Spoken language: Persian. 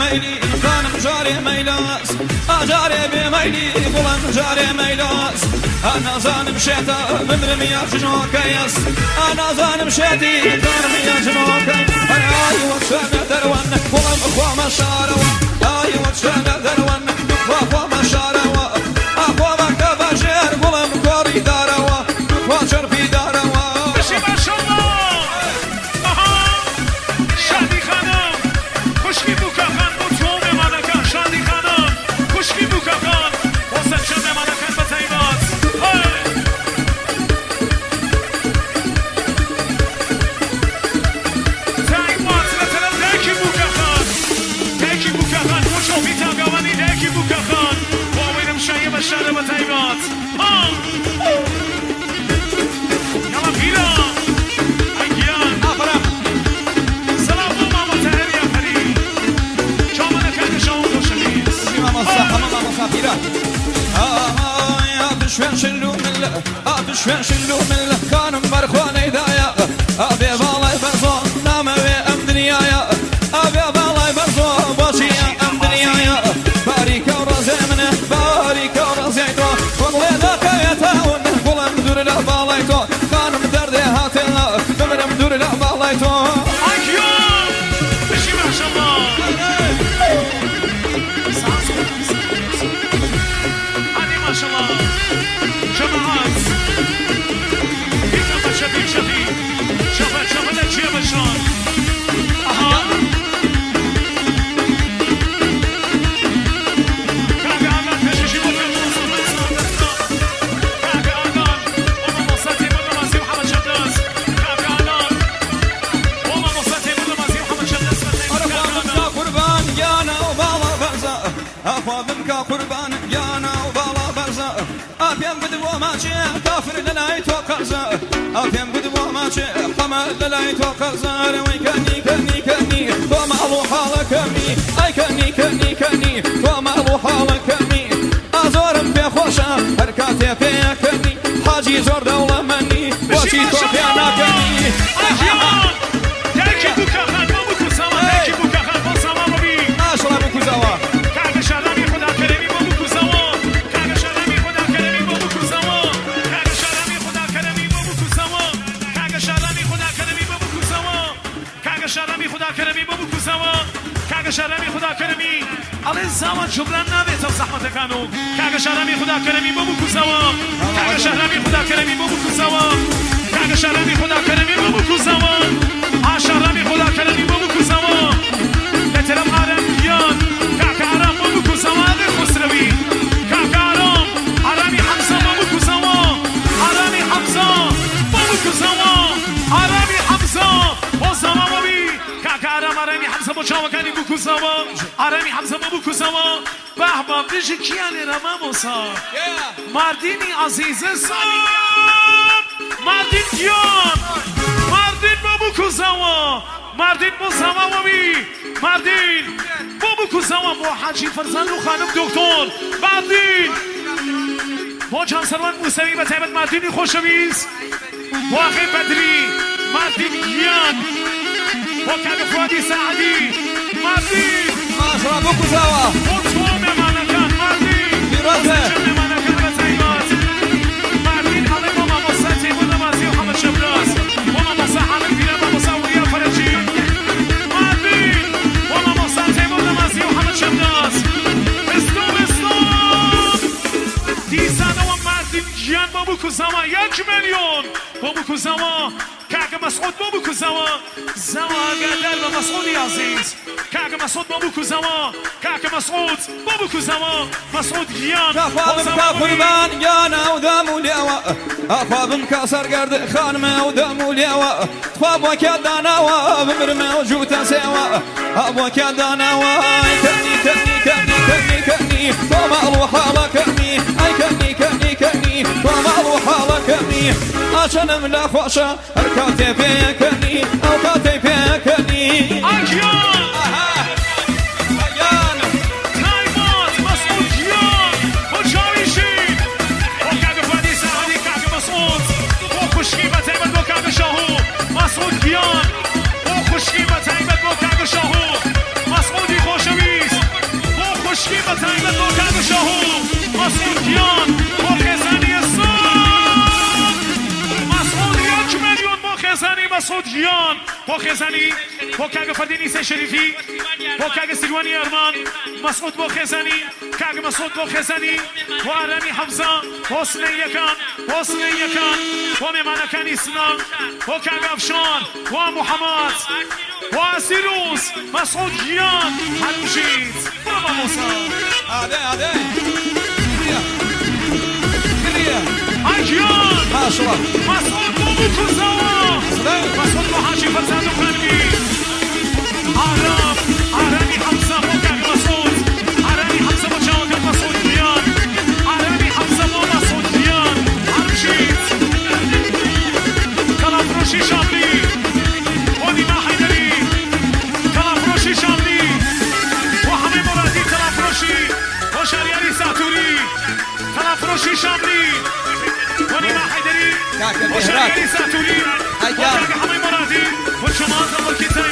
بميلي خانم جاري ميلاس جاري بميلي بلند جاري ميلاس أنا زانم شيتا بمرم يا جنوكيس أنا زانم شيتي بمرم يا جنوكيس أي وشنا دروان بلند أخوة مشاروا أي وشنا دروان أخوة مشاروا أخوة مكتب جير بلند كوري داروا أخوة شرفي داروا بشي ما شاء الله شادي خانم خوشکی بوکا خان مطمئن مملکت شادی خانم خوشکی بوکا خان حسن شد مملکت به تیمات تیمات لطلب دیکی بوکا خان خوشو بیتا گوانی دیکی بوکا خان باویدم شایه بشاره به تیمات یالا بیرا ایگیان أفرم سلام ماما تهری افری شامل کنه شامل دوشمیز ماما مسافرة يا بشوان شلو من بشوان شلو من خانم مرخوان هدايا أبي بالله برزون نام أم دنيايا أبي بالله برزون باشي أم دنيايا باريك ورزي منه باريك ورزي تو والله ذاك يتاون بلم دور له باليتو خانم دردي هاتنا بمرم دور له باليتو ایگیان بشی ماشالله هادی ماشالله جماعات بیتم شفی شفت چیه بشان آها کاغه آدم کشیشی بکن کاغه آدم اما مصاتی بود نمازی محمد شداس کاغه آدم اما مصاتی بود نمازی محمد شداس أخوابك قربان يانا وبالا برزا أخوابك قربان يانا وبالا برزا أبيم بدو ماشي كافر لنا يتوقرزا أبيم بدو ماشي قمر لنا يتوقرزا كني وما ألو حالك مي أي كني وما ألو حالك مي أزورم في خوشا هركاتي في كني حاجي زور دولة مني وشي توفي أنا كني ایگیان دیکی بوکا خان ما بکو سما دیکی بوکا خان ما سما ببی أشرب كوزاوا کاغه شرمی خدا کرمی ما بکو سما کاغه شرمی خدا کرمی ما بکو سما کاغه شرمی خدا کرمی ما بکو سما کاغه شرمی خدا کرمی ما بکو سما کاغه شرمی خدا کرمی ما بکو سما کاغه شرمی خدا کرمی الان زمان جبران نبید تا زحمت کانو کاغه شرمی خدا کرمی ما بکو سما کاغه شرمی خدا کرمی ما بکو سما کاغه شرمی خدا کرمی ما بکو سما شرمی خدا کرمی ما بکو سما لطلب آرام بیان کاغه آرام ما بکو سما در خسروی کاغه آرام آرامی حمزه ما بکو سما آرامی حمزه ما بکو سما آرامی حمزه با سما ما بی کاغه آرام آرامی حمزه با چاوکنی بکو سما آرامی حمزه ما بکو سما بهباب دیجی کیانی رما موسا مردینی عزیز سام مردین گیان مردین بابو کوزاوا مردین موسما بابی مردین بابو کوزاوا با حاجی فرزند و خانم دکتر مردین با جانسروان موسوی و تایبت مردینی خوشویز با اخی بدری مردین گیان با کاغه فؤادی سعدی مردین أشرب كوزاوا مطمئن مملکت مردین برازه مملکت و تایبت مردین علی ماما مصطفی بود نمازی و محمد شبراز ماما مصطفی بیرم و مصوری فرجی مردین ماما مصطفی بود نمازی و محمد شبراز اسلام دیزانه و مردین جیان بابو کوزاوا 1 میلیون بابو کوزاوا کاغه مسعود بابو کوزاوا زوا قدر و مسعودی عزیز کاغه مسعود بابو کوزاوا کاغه مسعود بابو کوزاوا مسعود گیان أخوابك قربان يانا ودامو ليوا أخوابك سرقرد خانم ودامو ليوا أخوابك داناوا بمرمى وجوتا سوا أبوك داناوا كني وما أروح على كني أي كني وما أروح على كني عشان من خوشة أركاتي فيكني أو كاتي فيكني اکیان تایمات مسعود گیان خوشاویشی با کاغه فؤادی سعدی کاغه مسعود با خوشکی و تایمت با کاغه شاهو مسعود گیان با خوشکی و تایمت با کاغه شاهو مسعودی خوشاویش مسعود جیان با خزنی با کاغ فردینی سه شریفی با کاغ سیروانی ارمان مسعود با خزنی کاغ مسعود با خزنی و آرمی حمزه حسن یکان و میمانکانی سنا و کاغ افشان و محمد و سیروس مسعود جیان هرمشید برو موسا هذا كريه اجيان ما شاء الله مسعود بابو كرزاوان مسعود محاجي فرزاد وخلقي عربي حمزة وكاك مسعود عربي حمزة وشاوكاك مسعود ديان عربي حمزة ومسعود ديان عرشيت كلافروشي شاملي ونما حيدري كلافروشي شاملي وحمي مرادي كلافروشي وشارياري ساتوري كلافروشي شاملي ونما حيدري وشارياري ساتوري وكاك حمي مرادي والشمال والكتاب